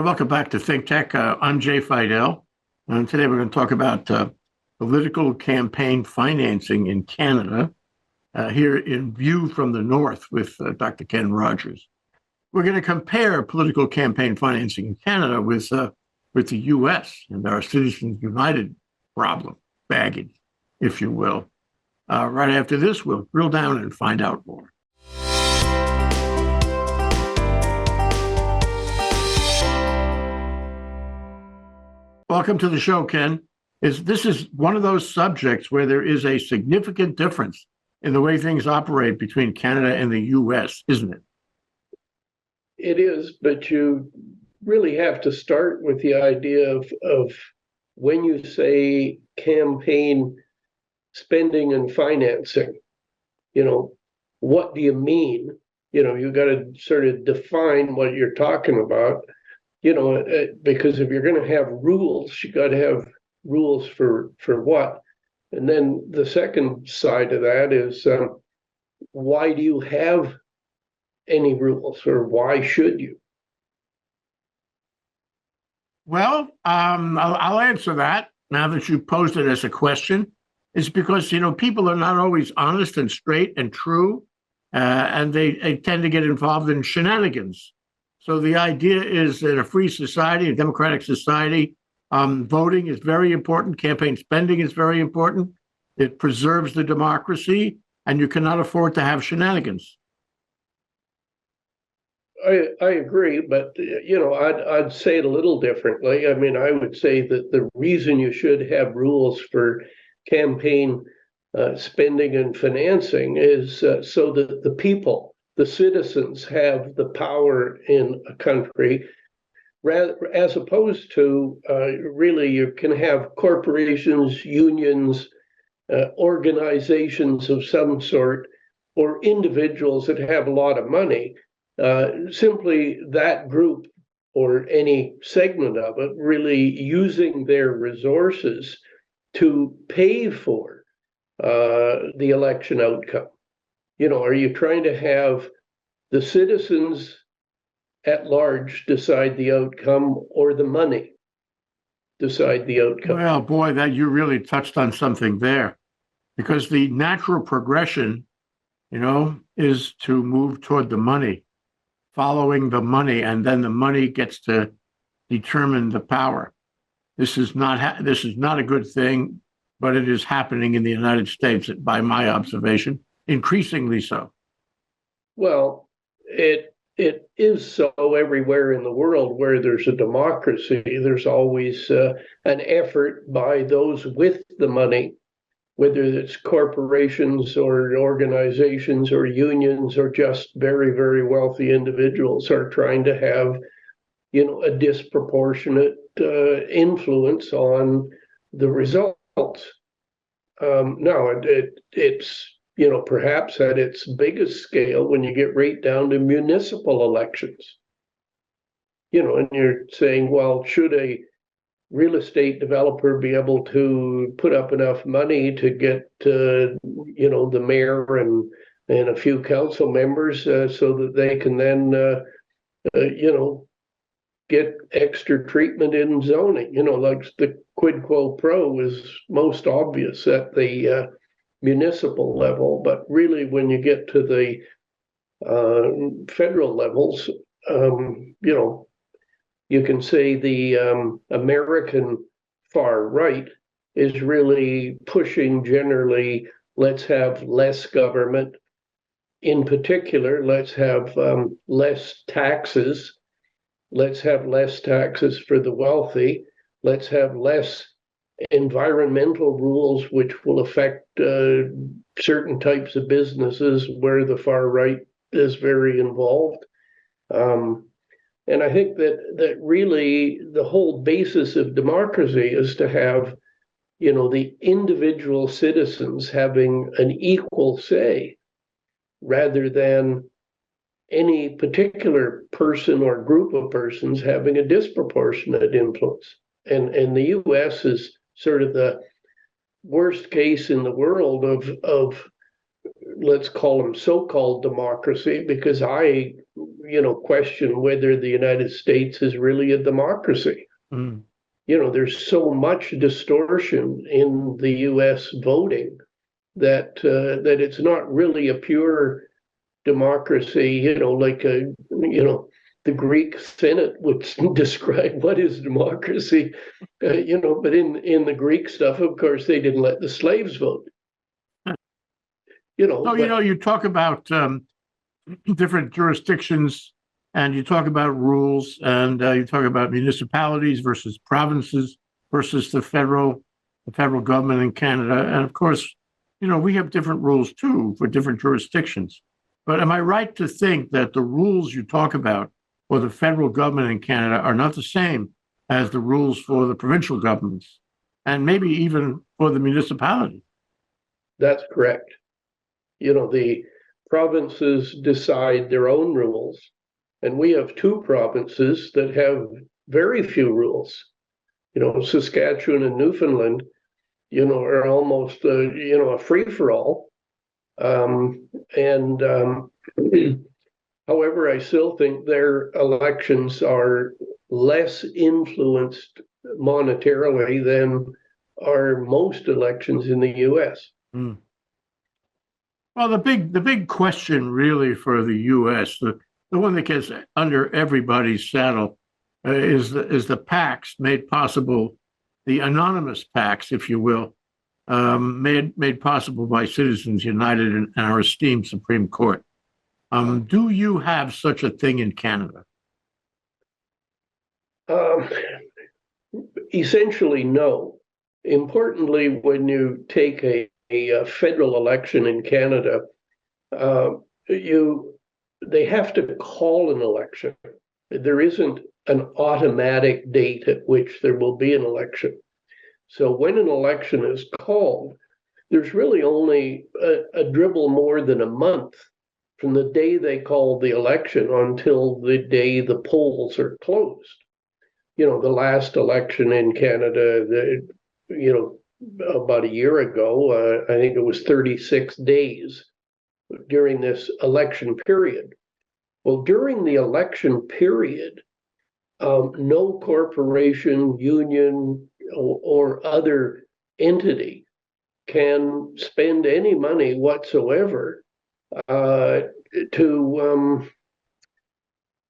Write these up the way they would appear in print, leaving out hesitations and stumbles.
Welcome back to ThinkTech. I'm Jay Fidell, and today we're going to talk about political campaign financing in Canada, here in View from the North with Dr. Ken Rogers. We're going to compare political campaign financing in Canada with the U.S. and our Citizens United problem, baggage, if you will. Right after this, we'll drill down and find out more. Welcome to the show, Ken. This is one of those subjects where there is a significant difference in the way things operate between Canada and the U.S., isn't it? It is, but you really have to start with the idea of when you say campaign spending and financing, what do you mean? You got to sort of define what you're talking about. Because if you're going to have rules, you got to have rules for what? And then the second side of that is why do you have any rules, or why should you? Well, I'll answer that now that you posed it as a question. It's because, people are not always honest and straight and true, and they tend to get involved in shenanigans. So the idea is that a free society, a democratic society, voting is very important. Campaign spending is very important. It preserves the democracy, and you cannot afford to have shenanigans. I agree, but I'd say it a little differently. I mean, I would say that the reason you should have rules for campaign spending and financing is so that the people, the citizens, have the power in a country, rather, as opposed to really you can have corporations, unions, organizations of some sort, or individuals that have a lot of money. Simply that group or any segment of it really using their resources to pay for the election outcome. Are you trying to have the citizens at large decide the outcome, or the money decide the outcome? Well, boy, that you really touched on something there, because the natural progression, is to move toward the money, following the money, and then the money gets to determine the power. This is not a good thing, but it is happening in the United States, by my observation, increasingly so. Well, it is so everywhere in the world where there's a democracy. There's always an effort by those with the money, whether it's corporations or organizations or unions or just very, very wealthy individuals, are trying to have, a disproportionate influence on the results. Now, it's perhaps at its biggest scale when you get right down to municipal elections. And you're saying, well, should a real estate developer be able to put up enough money to get, the mayor and a few council members so that they can then, get extra treatment in zoning? Like the quid pro quo is most obvious at the municipal level, but really when you get to the federal levels, you can say the American far right is really pushing generally, let's have less government. In particular, let's have less taxes. Let's have less taxes for the wealthy. Let's have less environmental rules, which will affect certain types of businesses where the far right is very involved. And I think that really the whole basis of democracy is to have, the individual citizens having an equal say, rather than any particular person or group of persons having a disproportionate influence. And the U.S. is sort of the worst case in the world of let's call them so-called democracy, because I question whether the United States is really a democracy. Mm. There's so much distortion in the U.S. voting that it's not really a pure democracy. Like the Greek Senate would describe what is democracy. But in the Greek stuff, of course, they didn't let the slaves vote. So, you talk about different jurisdictions, and you talk about rules, and you talk about municipalities versus provinces versus the federal government in Canada. And of course, we have different rules too for different jurisdictions. But am I right to think that the rules you talk about for the federal government in Canada are not the same as the rules for the provincial governments, and maybe even for the municipality? That's correct. The provinces decide their own rules, and we have two provinces that have very few rules. Saskatchewan and Newfoundland, are almost a free-for-all. However, I still think their elections are less influenced monetarily than are most elections in the U.S. Mm. Well, the big question really for the U.S., the one that gets under everybody's saddle, is the PACs made possible, the anonymous PACs, if you will, made possible by Citizens United and our esteemed Supreme Court. Do you have such a thing in Canada? Essentially, no. Importantly, when you take a federal election in Canada, they have to call an election. There isn't an automatic date at which there will be an election. So when an election is called, there's really only a dribble more than a month from the day they call the election until the day the polls are closed. The last election in Canada, about a year ago, I think it was 36 days during this election period. Well, during the election period, no corporation, union, or other entity can spend any money whatsoever to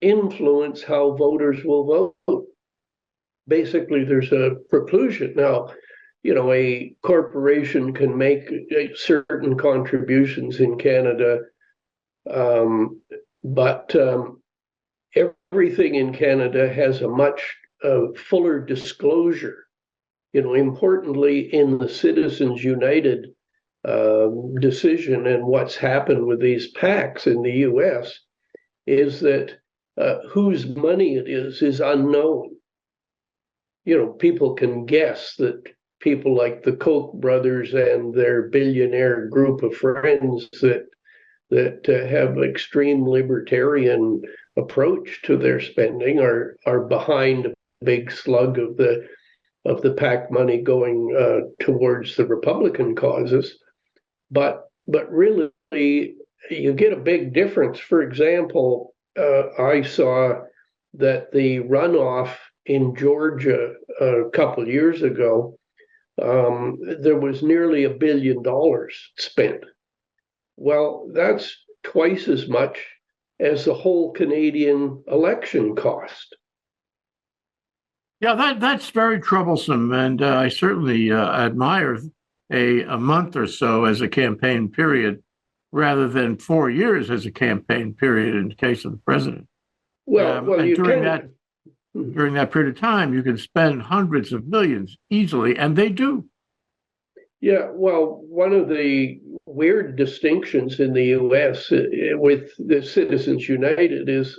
influence how voters will vote. Basically, there's a preclusion. Now, a corporation can make certain contributions in Canada, but everything in Canada has a much fuller disclosure. Importantly, in the Citizens United decision and what's happened with these PACs in the U.S. is that whose money it is unknown. People can guess that people like the Koch brothers and their billionaire group of friends that have extreme libertarian approach to their spending are behind a big slug of the PAC money going towards the Republican causes. But really, you get a big difference. For example, I saw that the runoff in Georgia a couple of years ago, there was nearly $1 billion spent. Well, that's twice as much as the whole Canadian election cost. Yeah, that's very troublesome, and I certainly admire a month or so as a campaign period rather than 4 years as a campaign period in the case of the president. Well, you during that period of time, you can spend hundreds of millions easily, and they do. Yeah, well, one of the weird distinctions in the U.S. with the Citizens United is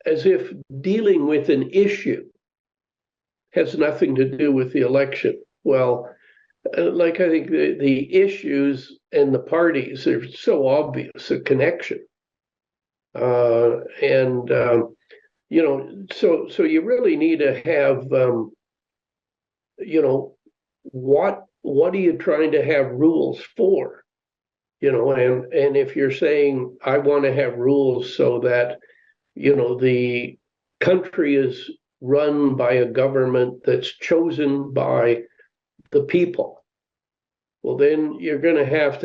as if dealing with an issue has nothing to do with the election. Well, I think the issues and the parties are so obvious a connection, so you really need to have, what are you trying to have rules for? and if you're saying, I want to have rules so that, the country is run by a government that's chosen by the people, well, then you're going to have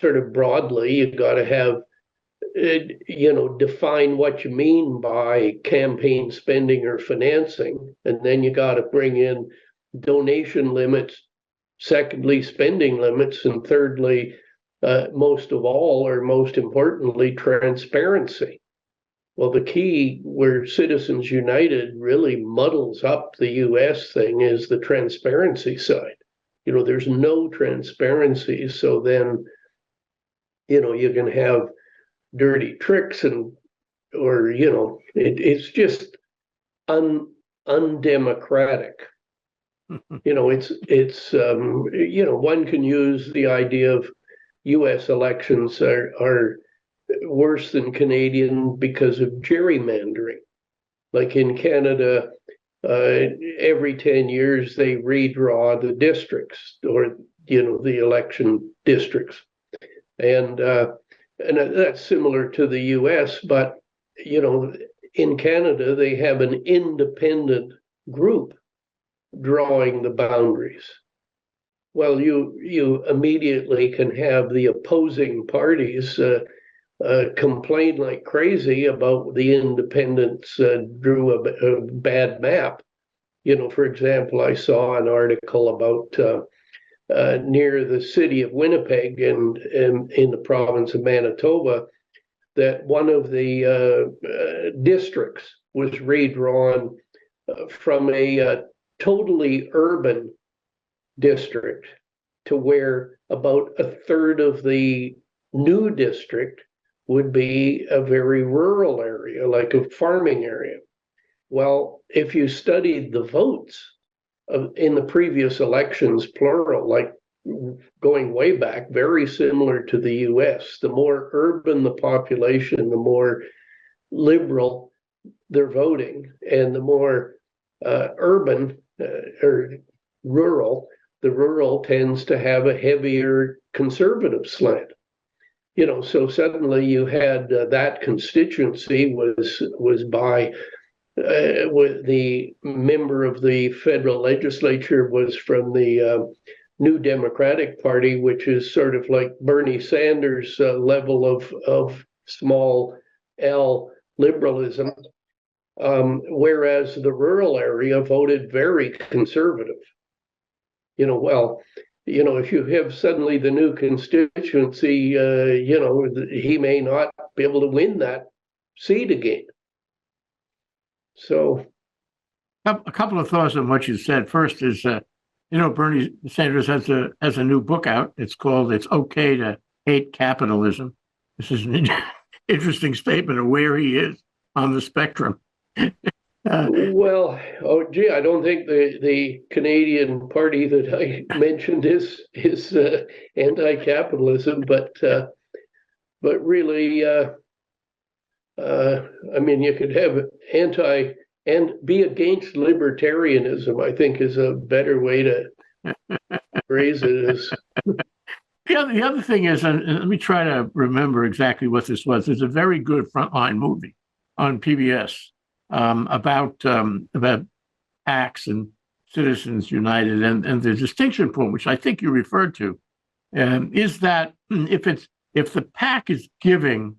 sort of broadly, you got to have, define what you mean by campaign spending or financing. And then you got to bring in donation limits, secondly, spending limits, and thirdly, most of all, or most importantly, transparency. Well, the key where Citizens United really muddles up the US thing is the transparency side. There's no transparency. So then, you can have dirty tricks it's just undemocratic. One can use the idea of US elections are worse than Canadian because of gerrymandering. Like in Canada, every 10 years they redraw the districts or, the election districts. And that's similar to the US, but, in Canada, they have an independent group drawing the boundaries. Well, you immediately can have the opposing parties complain like crazy about the independents drew a bad map. For example, I saw an article about near the city of Winnipeg and in the province of Manitoba, that one of the districts was redrawn from a totally urban district to where about a third of the new district would be a very rural area, like a farming area. Well, if you studied the votes in the previous elections, plural, like going way back, very similar to the US, the more urban the population, the more liberal they're voting, and the more urban or rural, the rural tends to have a heavier conservative slant. So suddenly you had that constituency was by with the member of the federal legislature was from the New Democratic Party, which is sort of like Bernie Sanders' level of small L liberalism, whereas the rural area voted very conservative. If you have suddenly the new constituency, he may not be able to win that seat again. So, a couple of thoughts on what you said. First is, Bernie Sanders has a new book out. It's called "It's Okay to Hate Capitalism." This is an interesting statement of where he is on the spectrum. I don't think the Canadian party that I mentioned is anti-capitalism, but really, you could have anti and be against libertarianism, I think, is a better way to phrase it. The other thing is, and let me try to remember exactly what this was. There's a very good Frontline movie on PBS about PACs and Citizens United, and the distinction point, which I think you referred to, is that if the PAC is giving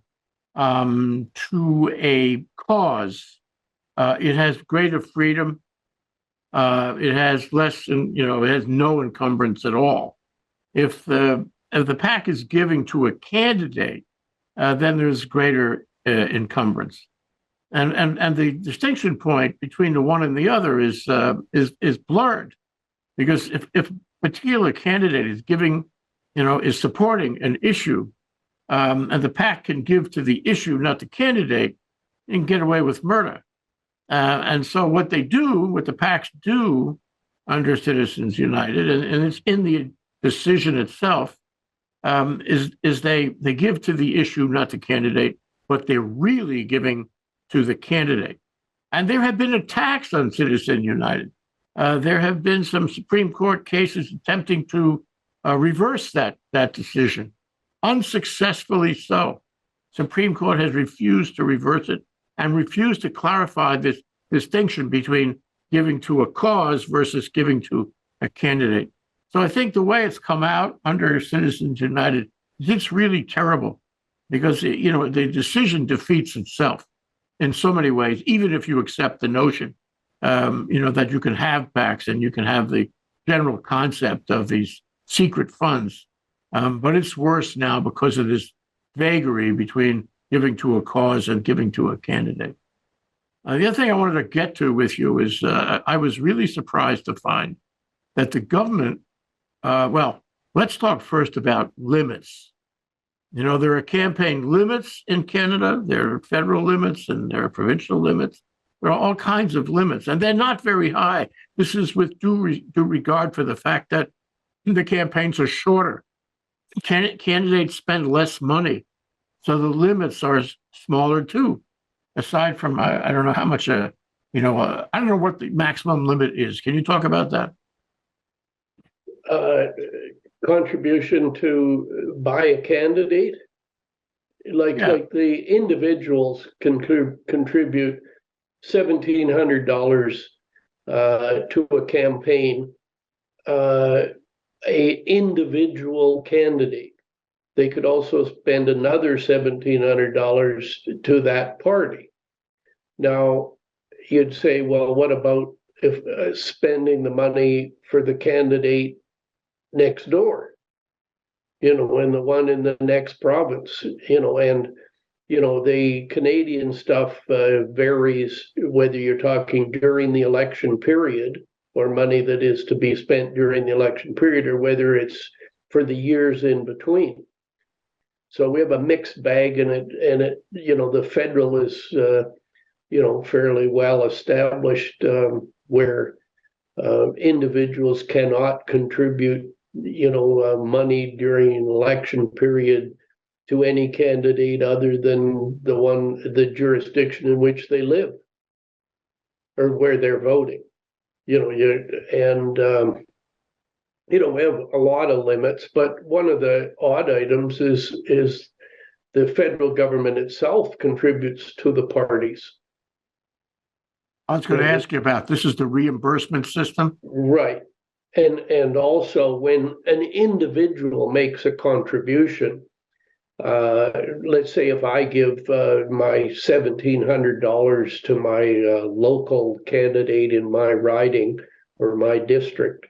to a cause, it has greater freedom. It has less, it has no encumbrance at all. If the PAC is giving to a candidate, then there's greater encumbrance. And the distinction point between the one and the other is blurred, because if a particular candidate is giving, is supporting an issue, and the PAC can give to the issue, not the candidate, and get away with murder. And so what the PACs do under Citizens United, and it's in the decision itself, is they give to the issue, not the candidate, but they're really giving to the candidate. And there have been attacks on Citizens United. There have been some Supreme Court cases attempting to reverse that decision unsuccessfully so. Supreme Court has refused to reverse it and refused to clarify this distinction between giving to a cause versus giving to a candidate. So I think the way it's come out under Citizens United, it's really terrible because, you know, the decision defeats itself in so many ways, even if you accept the notion, you know, that you can have PACs and you can have the general concept of these secret funds. But it's worse now because of this vagary between giving to a cause and giving to a candidate. The other thing I wanted to get to with you is I was really surprised to find that the government, well, let's talk first about limits. You know, there are campaign limits in Canada, there are federal limits and there are provincial limits. There are all kinds of limits, and they're not very high. This is with due regard for the fact that the campaigns are shorter. Candidates spend less money, so the limits are smaller too. Aside from, I don't know how much, I don't know what the maximum limit is. Can you talk about that? Contribution to buy a candidate, like the individuals can contribute $1,700 to a campaign. A individual candidate, they could also spend another $1,700 to that party. Now, you'd say, well, what about if spending the money for the candidate next door, you know, and the one in the next province, you know, and, you know, the Canadian stuff varies whether you're talking during the election period or money that is to be spent during the election period or whether it's for the years in between. So we have a mixed bag in it, and it, you know, the federal is, you know, fairly well established where individuals cannot contribute, you know, money during an election period to any candidate other than the jurisdiction in which they live or where they're voting. You know, you know, we have a lot of limits, but one of the odd items is the federal government itself contributes to the parties. I was going to ask you about this. Is the reimbursement system, right? And also when an individual makes a contribution, let's say if I give my $1,700 to my local candidate in my riding or my district,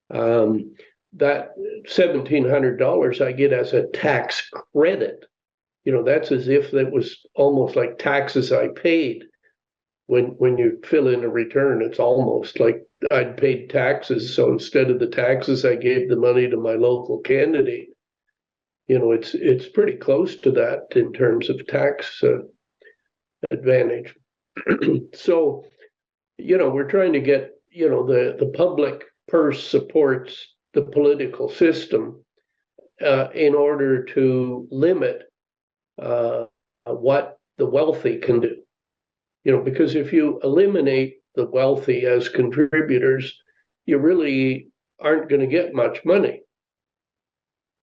that $1,700 I get as a tax credit. You know, that's as if that was almost like taxes I paid. When you fill in a return, it's almost like I'd paid taxes. So instead of the taxes, I gave the money to my local candidate. You know, it's pretty close to that in terms of tax advantage. So, you know, we're trying to get, you know, the public purse supports the political system in order to limit what the wealthy can do. You know, because if you eliminate the wealthy as contributors, you really aren't going to get much money.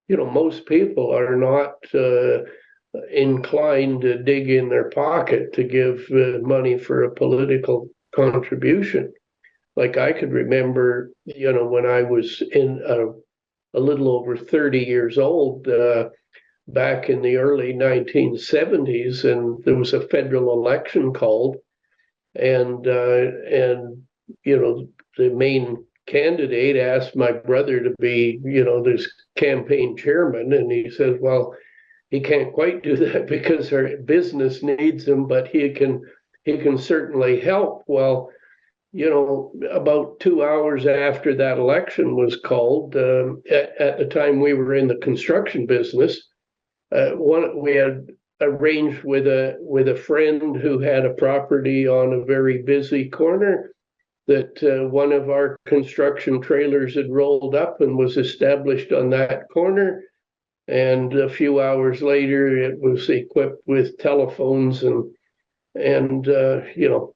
You know, most people are not inclined to dig in their pocket to give money for a political contribution. Like I could remember, you know, when I was in a little over 30 years old, back in the early 1970s, and there was a federal election called, and you know, the main candidate asked my brother to be, you know, this campaign chairman, and he says, well, he can't quite do that because our business needs him, but he can certainly help. Well, you know, about 2 hours after that election was called, at the time we were in the construction business, we had arranged with a friend who had a property on a very busy corner that one of our construction trailers had rolled up and was established on that corner. And a few hours later, it was equipped with telephones and you know,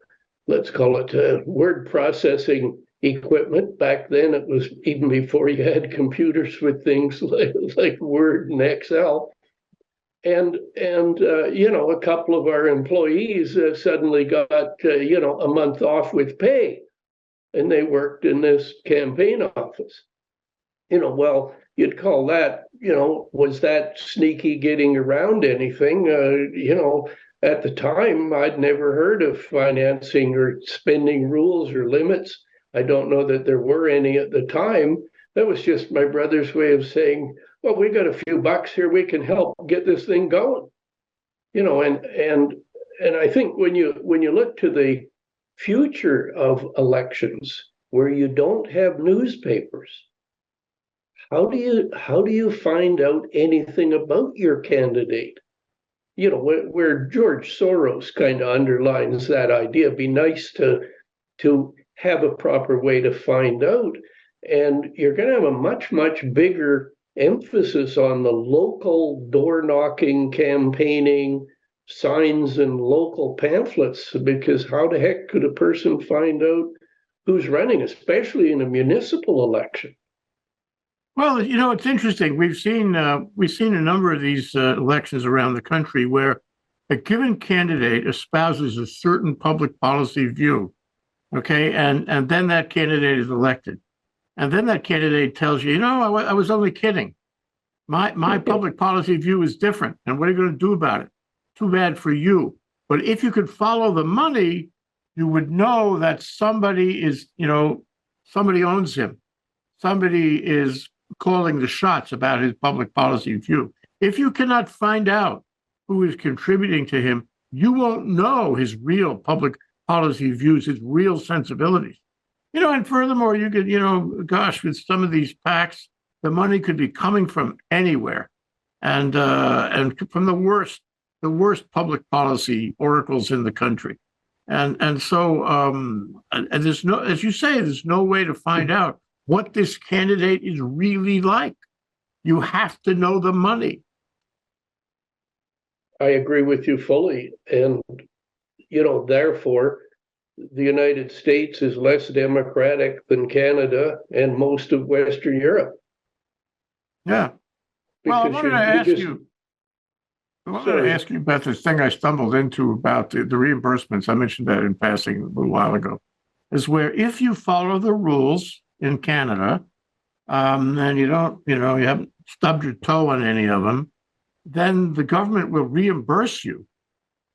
let's call it word processing equipment. Back then, it was even before you had computers with things like Word and Excel. And a couple of our employees suddenly got a month off with pay, and they worked in this campaign office. Well, you'd call that, was that sneaky getting around anything? At the time, I'd never heard of financing or spending rules or limits. I don't know that there were any at the time. That was just my brother's way of saying, well, we got a few bucks here, we can help get this thing going. And I think when you look to the future of elections where you don't have newspapers, how do you find out anything about your candidate? Where George Soros kind of underlines that idea, it'd be nice to have a proper way to find out. And you're going to have a much, much bigger emphasis on the local door knocking, campaigning, signs and local pamphlets, because how the heck could a person find out who's running, especially in a municipal election? Well, it's interesting. We've seen a number of these elections around the country where a given candidate espouses a certain public policy view, okay, and then that candidate is elected, and then that candidate tells you, I was only kidding. My public policy view is different, and what are you going to do about it? Too bad for you. But if you could follow the money, you would know that somebody owns him. Somebody is calling the shots about his public policy view. If you cannot find out who is contributing to him, you won't know his real public policy views, his real sensibilities. And furthermore, you could, with some of these PACs, the money could be coming from anywhere, and from the worst public policy oracles in the country. And so and there's no, as you say, there's no way to find out what this candidate is really like. You have to know the money. I agree with you fully. And, therefore, the United States is less democratic than Canada and most of Western Europe. Yeah. Well, I wanted to ask you about this thing I stumbled into about the reimbursements. I mentioned that in passing a little while ago, is where if you follow the rules in Canada, and you haven't stubbed your toe on any of them, then the government will reimburse you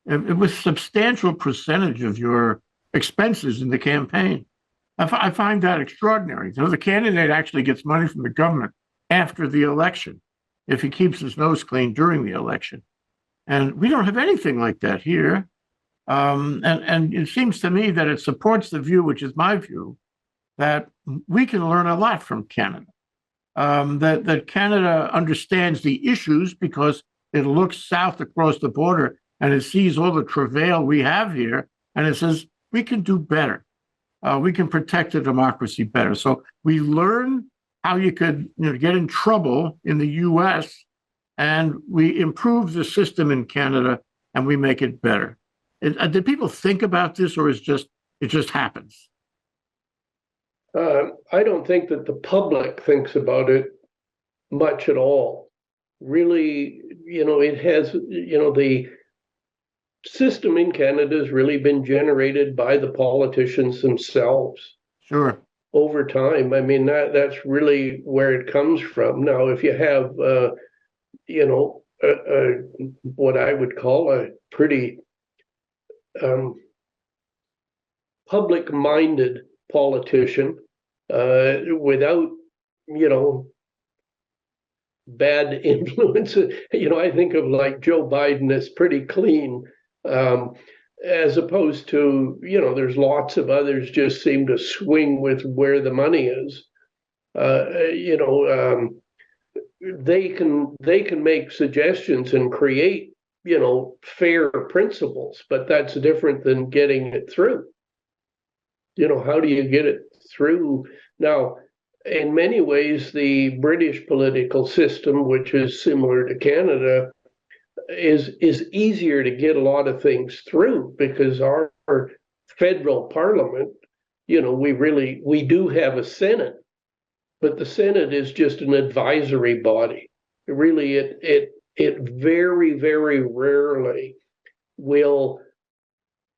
with a substantial percentage of your expenses in the campaign. I find that extraordinary. So the candidate actually gets money from the government after the election if he keeps his nose clean during the election. And we don't have anything like that here. And it seems to me that it supports the view, which is my view, that we can learn a lot from Canada. That Canada understands the issues because it looks south across the border and it sees all the travail we have here, and it says, we can do better. We can protect the democracy better. So we learn how you could get in trouble in the U.S., and we improve the system in Canada, and we make it better. Did people think about this, or it just happens? I don't think that the public thinks about it much at all. Really, it has, the system in Canada has really been generated by the politicians themselves. Sure. Over time. I mean, that's really where it comes from. Now, if you have, what I would call a pretty public-minded politician, without, bad influence. I think of like Joe Biden as pretty clean, as opposed to, there's lots of others just seem to swing with where the money is. They can make suggestions and create, fair principles, but that's different than getting it through. How do you get it through? Now, in many ways, the British political system, which is similar to Canada, is easier to get a lot of things through because our federal parliament we do have a Senate, but the Senate is just an advisory body. It very, very rarely will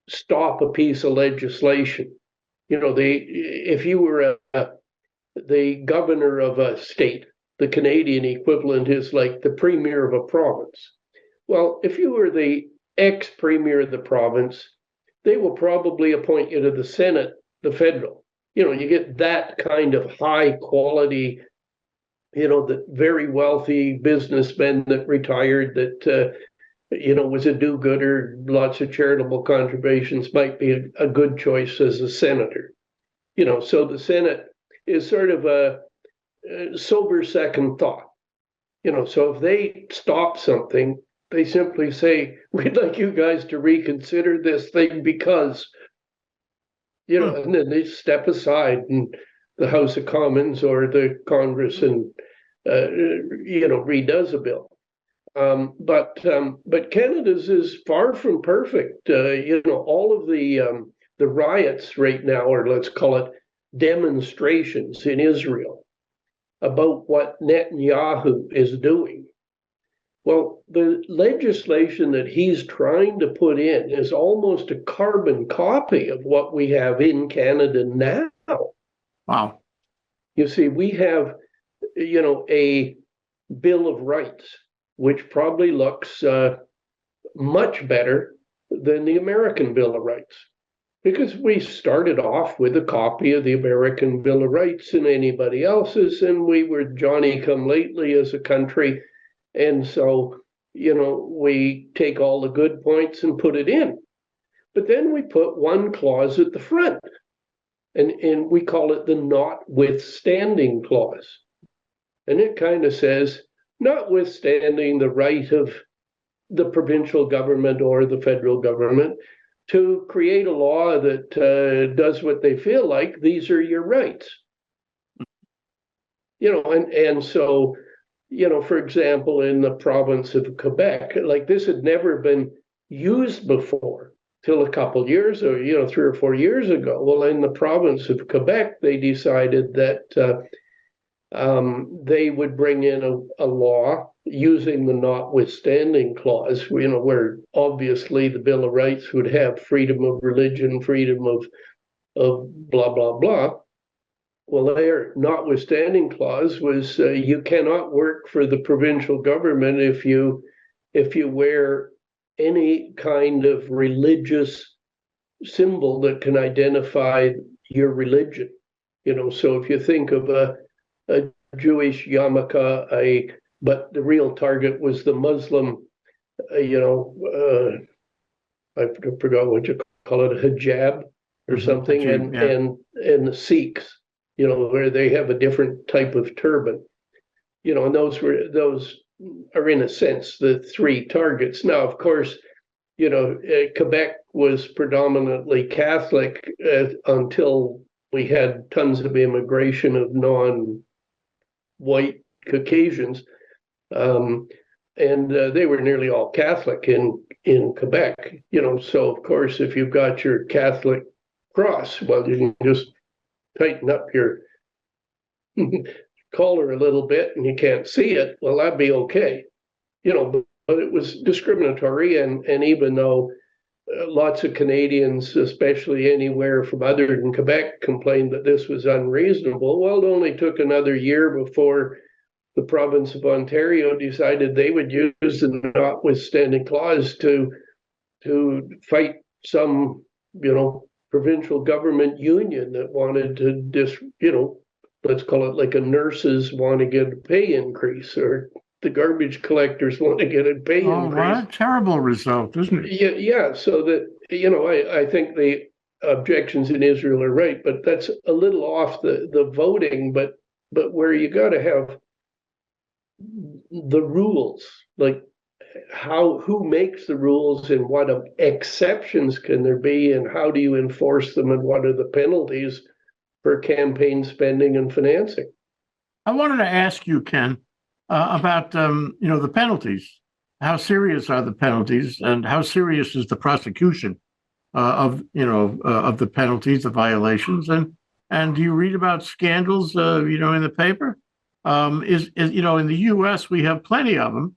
stop a piece of legislation. If you were the governor of a state, the Canadian equivalent is like the premier of a province. Well, if you were the ex-premier of the province, they will probably appoint you to the Senate, the federal. You get that kind of high quality, the very wealthy businessman that retired that, was a do-gooder, lots of charitable contributions, might be a good choice as a senator. So the Senate is sort of a sober second thought. So if they stop something, they simply say, we'd like you guys to reconsider this thing because, and then they step aside and the House of Commons or the Congress and, redoes a bill. But Canada's is far from perfect. All of the riots right now, or let's call it demonstrations in Israel about what Netanyahu is doing. Well, the legislation that he's trying to put in is almost a carbon copy of what we have in Canada now. Wow. You see, we have, a Bill of Rights, which probably looks much better than the American Bill of Rights, because we started off with a copy of the American Bill of Rights and anybody else's, and we were Johnny-come-lately as a country. And so, we take all the good points and put it in. But then we put one clause at the front, and we call it the notwithstanding clause. And it kind of says, notwithstanding the right of the provincial government or the federal government to create a law that does what they feel like, these are your rights. And so, for example, in the province of Quebec, like this had never been used before till a couple years or, 3 or 4 years ago. Well, in the province of Quebec, they decided that they would bring in a law using the notwithstanding clause, where obviously the Bill of Rights would have freedom of religion, freedom of blah, blah, blah. Well, their notwithstanding clause was you cannot work for the provincial government if you wear any kind of religious symbol that can identify your religion. So if you think of a Jewish yarmulke, but the real target was the Muslim, I forgot what you call it, a hijab or something, and the Sikhs, where they have a different type of turban, and those are in a sense the three targets. Now, of course, Quebec was predominantly Catholic until we had tons of immigration of non-white Caucasians, and they were nearly all Catholic in Quebec. So of course, if you've got your Catholic cross, well, you can just tighten up your collar a little bit and you can't see it. Well, that'd be okay, but it was discriminatory. And even though lots of Canadians, especially anywhere from other than Quebec, complained that this was unreasonable, well, it only took another year before the province of Ontario decided they would use the notwithstanding clause to fight some, provincial government union that wanted to let's call it like a nurses want to get a pay increase, or the garbage collectors want to get a pay increase. What a terrible result, isn't it? Yeah. So that, I think the objections in Israel are right, but that's a little off the voting, but where you got to have the rules, like who makes the rules and what exceptions can there be and how do you enforce them and what are the penalties for campaign spending and financing. I wanted to ask you, Ken, about the penalties. How serious are the penalties, and how serious is the prosecution of the penalties, the violations, and do you read about scandals, in the paper? In the U.S. we have plenty of them,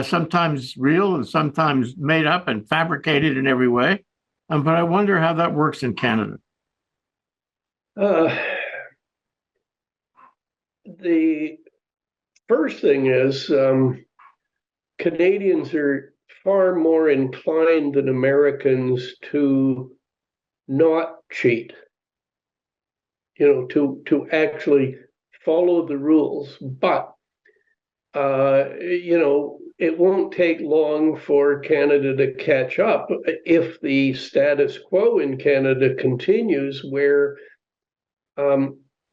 sometimes real and sometimes made up and fabricated in every way. But I wonder how that works in Canada. The first thing is Canadians are far more inclined than Americans to not cheat, to actually follow the rules. But, it won't take long for Canada to catch up if the status quo in Canada continues, where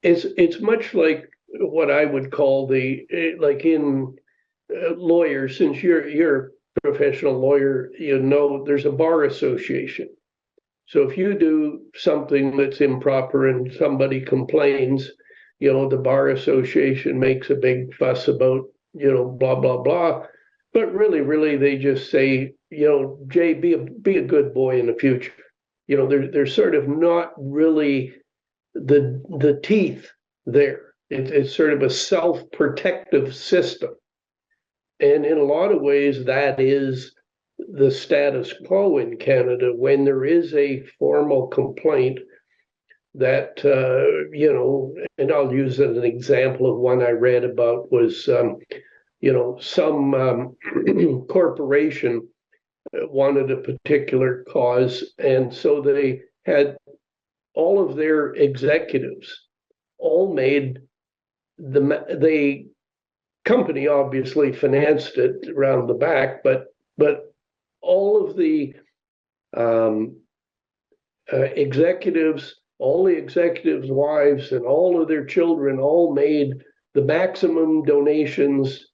it's much like what I would call like in lawyers, since you're a professional lawyer, there's a bar association. So if you do something that's improper and somebody complains, the bar association makes a big fuss about, blah, blah, blah. But really, they just say, Jay, be a good boy in the future. There's sort of not really the teeth there. It's sort of a self-protective system. And in a lot of ways, that is the status quo in Canada. When there is a formal complaint that, and I'll use as an example of one I read about was, some corporation wanted a particular cause. And so they had all of their executives all made the company obviously financed it around the back, but all of the executives, all the executives' wives, and all of their children all made the maximum donations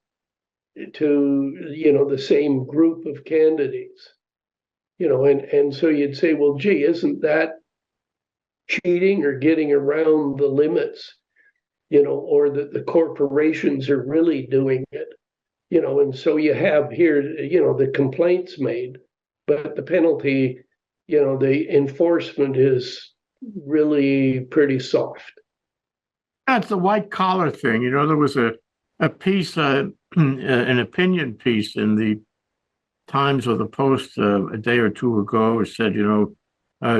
to the same group of candidates. And so you'd say, well, gee, isn't that cheating or getting around the limits? Or that the corporations are really doing it, and so you have here, the complaints made, but the penalty, the enforcement is really pretty soft. That's the white collar thing. There was a piece, an opinion piece in the Times or the Post a day or two ago. It said,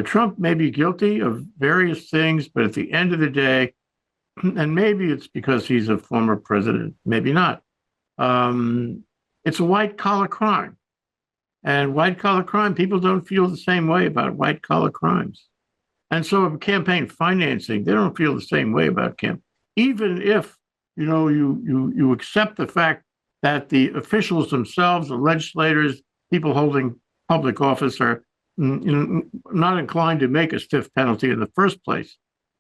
Trump may be guilty of various things, but at the end of the day, and maybe it's because he's a former president, maybe not. It's a white collar crime. And white collar crime, people don't feel the same way about white collar crimes. And so campaign financing, they don't feel the same way about even if, you accept the fact that the officials themselves, the legislators, people holding public office are not inclined to make a stiff penalty in the first place.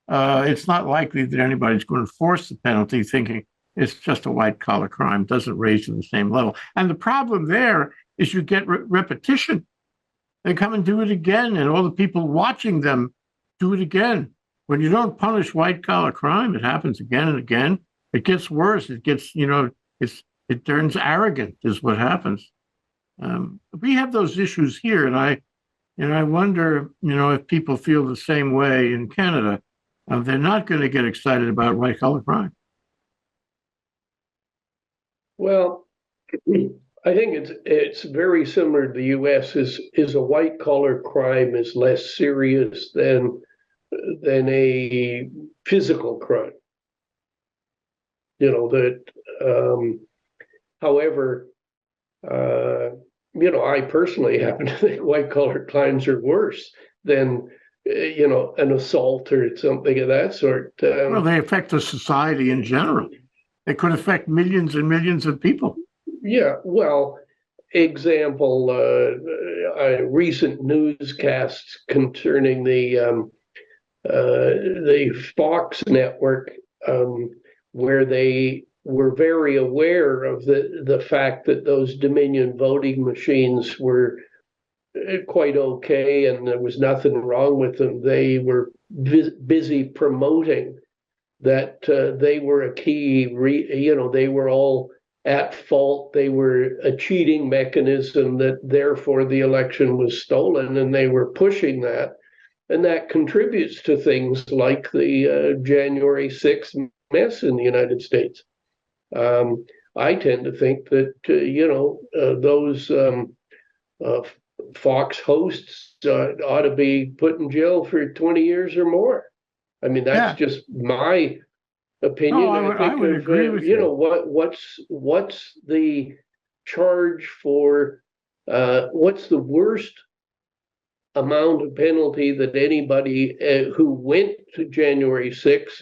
It's not likely that anybody's going to enforce the penalty thinking it's just a white collar crime, doesn't raise to the same level. And the problem there is you get repetition. They come and do it again, and all the people watching them do it again. When you don't punish white collar crime, it happens again and again. It gets worse. It gets, it turns arrogant is what happens. We have those issues here, and I wonder, if people feel the same way in Canada. They're not going to get excited about white collar crime. Well, I think it's very similar to the U.S. Is a white collar crime is less serious than a physical crime. However, I personally happen to think white collar crimes are worse than an assault or something of that sort. Well, they affect the society in general. They could affect millions and millions of people. Yeah, well, example, recent newscasts concerning the Fox network, where they were very aware of the fact that those Dominion voting machines were quite okay, and there was nothing wrong with them. They were busy promoting that they were a key. They were all at fault. They were a cheating mechanism, that therefore the election was stolen, and they were pushing that. And that contributes to things like the January 6th mess in the United States. I tend to think that, those Fox hosts ought to be put in jail for 20 years or more. I mean, that's just my opinion. No, I would agree with you. What's the charge for, what's the worst amount of penalty that anybody who went to January 6th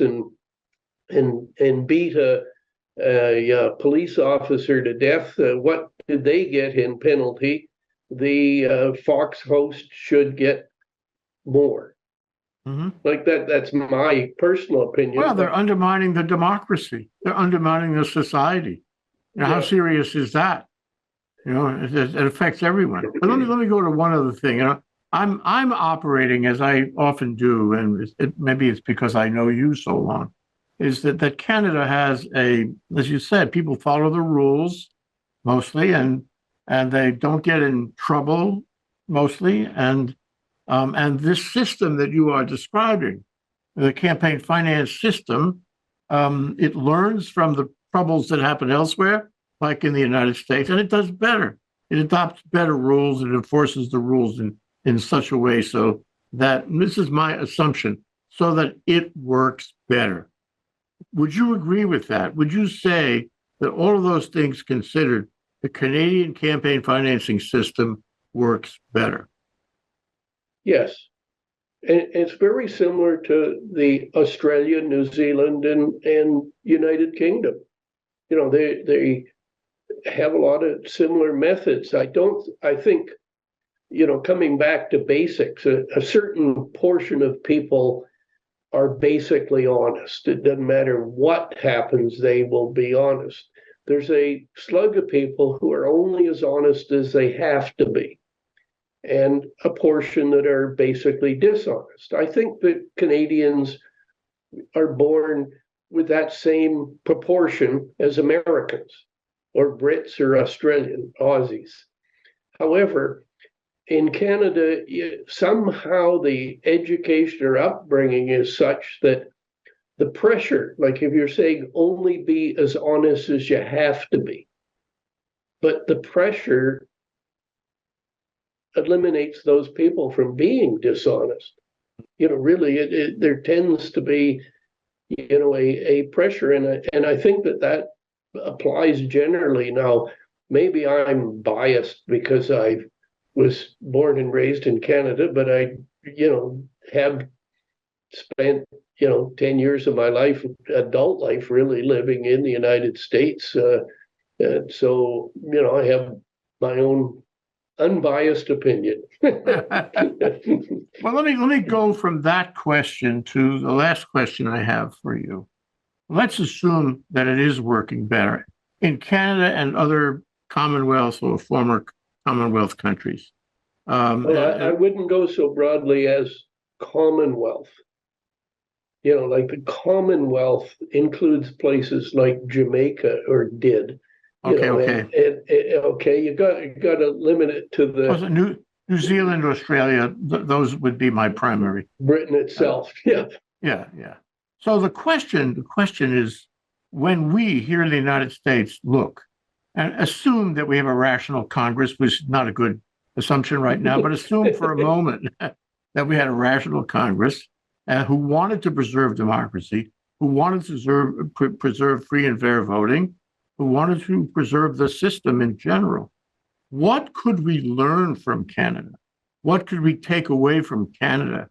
and beat a police officer to death, what did they get in penalty? The Fox host should get more. Mm-hmm. Like that's my personal opinion. Well, they're undermining the democracy. They're undermining the society. How serious is that? It affects everyone. But let me go to one other thing. I'm operating, as I often do, and maybe it's because I know you so long, is that Canada has as you said, people follow the rules mostly, and they don't get in trouble mostly, and this system that you are describing, the campaign finance system, it learns from the troubles that happen elsewhere, like in the United States, and it does better. It adopts better rules and enforces the rules in such a way so that, and this is my assumption, so that it works better. Would you agree with that? Would you say that all of those things considered, the Canadian campaign financing system works better? Yes. And it's very similar to the Australia, New Zealand, and United Kingdom. They have a lot of similar methods. I think, coming back to basics, a certain portion of people are basically honest. It doesn't matter what happens, they will be honest. There's a slug of people who are only as honest as they have to be, and a portion that are basically dishonest. I think that Canadians are born with that same proportion as Americans, or Brits, or Australian, Aussies. However, in Canada, somehow the education or upbringing is such that the pressure, like if you're saying only be as honest as you have to be, but the pressure eliminates those people from being dishonest. Really, there tends to be, a pressure, and I think that applies generally. Now, maybe I'm biased because I was born and raised in Canada, but I, have spent, 10 years of my life, adult life, really living in the United States. And so, I have my own unbiased opinion. Well, let me go from that question to the last question I have for you. Let's assume that it is working better in Canada and other Commonwealth or former Commonwealth countries. I wouldn't go so broadly as Commonwealth. Like the Commonwealth includes places like Jamaica, or did. Okay. You got to limit it to the New Zealand, Australia. Those would be my primary. Britain itself. Yeah. So the question is, when we here in the United States look and assume that we have a rational Congress, which is not a good assumption right now, but assume for a moment that we had a rational Congress who wanted to preserve democracy, who wanted to preserve free and fair voting, who wanted to preserve the system in general. What could we learn from Canada? What could we take away from Canada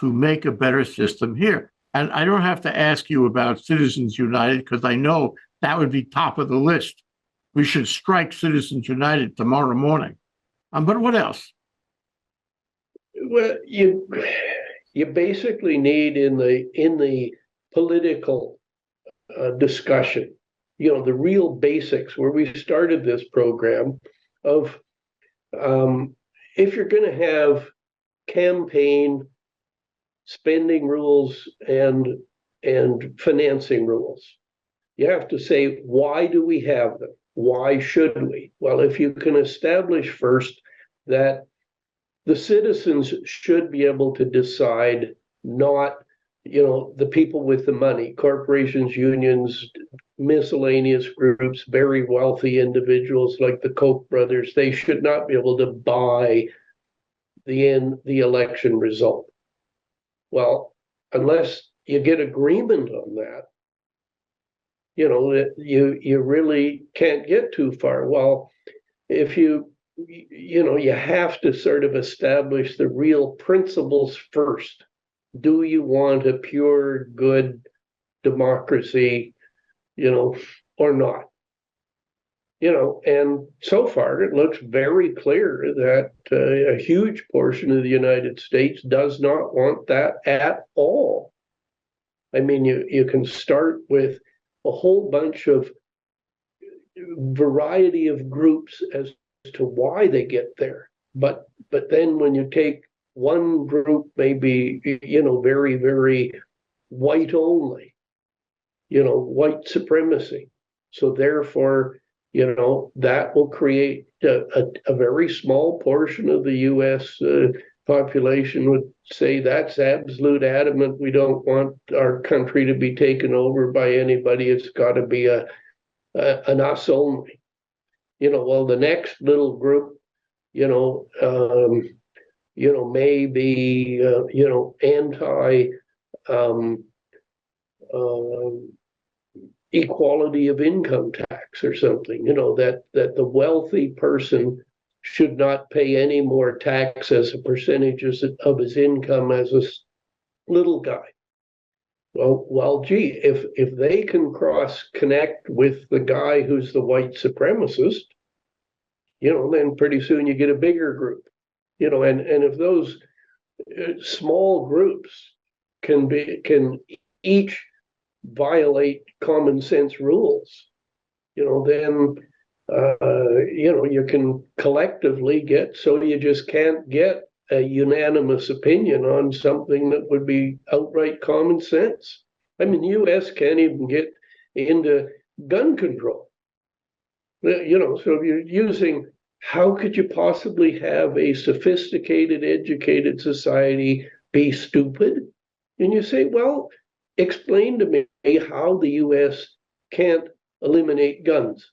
to make a better system here? And I don't have to ask you about Citizens United, because I know that would be top of the list. We should strike Citizens United tomorrow morning. But what else? Well, you basically need in the political discussion, the real basics, where we started this program of, if you're going to have campaign spending rules and financing rules, you have to say, why do we have them? Why should we? Well, if you can establish first that the citizens should be able to decide, not, the people with the money, corporations, unions, miscellaneous groups, very wealthy individuals like the Koch brothers, they should not be able to buy the election result. Well, unless you get agreement on that, you really can't get too far. Well, if you have to sort of establish the real principles first. Do you want a pure, good democracy, or not? And so far it looks very clear that a huge portion of the United States does not want that at all. I mean, you can start with a whole bunch of variety of groups as to why they get there. But then when you take one group, maybe, very, very white only, white supremacy. So therefore, that will create a very small portion of the U.S. Population would say that's absolute adamant. We don't want our country to be taken over by anybody. It's got to be an us only. Well, the next little group, may be, anti equality of income tax or something, that the wealthy person should not pay any more tax as a percentage of his income as a little guy. Well, gee, if they can connect with the guy who's the white supremacist, then pretty soon you get a bigger group, and if those small groups can each violate common sense rules, then you can collectively get, so you just can't get a unanimous opinion on something that would be outright common sense. I mean, the U.S. can't even get into gun control. So if you're using, how could you possibly have a sophisticated, educated society be stupid? And you say, well, explain to me how the U.S. can't eliminate guns.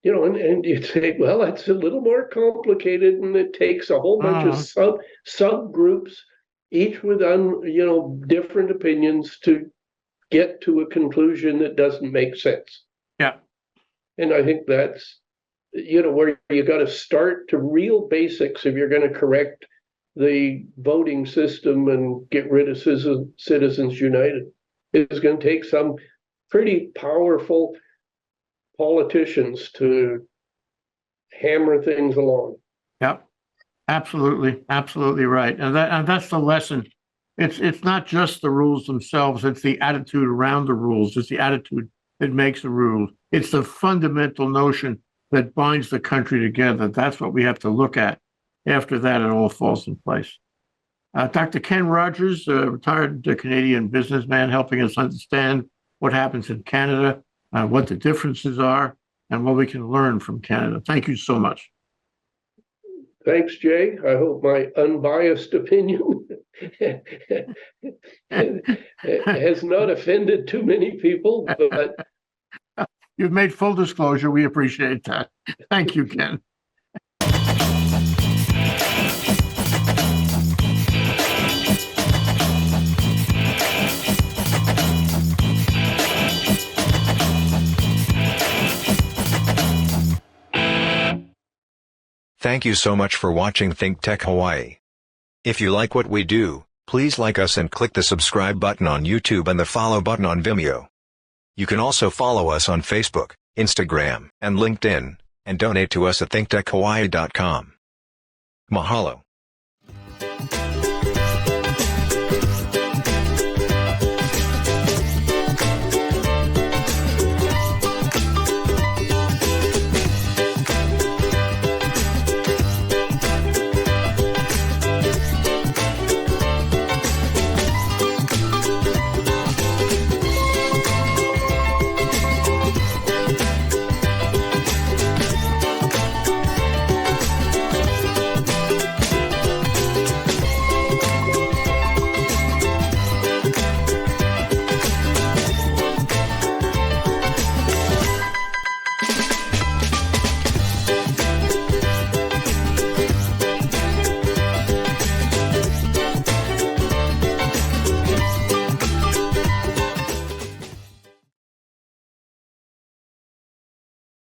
And you'd say, well, that's a little more complicated, and it takes a whole bunch of subgroups, each with different opinions, to get to a conclusion that doesn't make sense. Yeah. And I think that's, where you got to start to real basics if you're going to correct the voting system and get rid of Citizens United. It's going to take some pretty powerful politicians to hammer things along. Yep, absolutely right, and that's the lesson. It's not just the rules themselves; it's the attitude around the rules. It's the attitude that makes the rules. It's the fundamental notion that binds the country together. That's what we have to look at. After that, it all falls in place. Dr. Ken Rogers, a retired Canadian businessman, helping us understand what happens in Canada, what the differences are, and what we can learn from Canada. Thank you so much. Thanks, Jay. I hope my unbiased opinion has not offended too many people, but you've made full disclosure. We appreciate that. Thank you, Ken. Thank you so much for watching ThinkTech Hawaii. If you like what we do, please like us and click the subscribe button on YouTube and the follow button on Vimeo. You can also follow us on Facebook, Instagram, and LinkedIn, and donate to us at thinktechhawaii.com. Mahalo.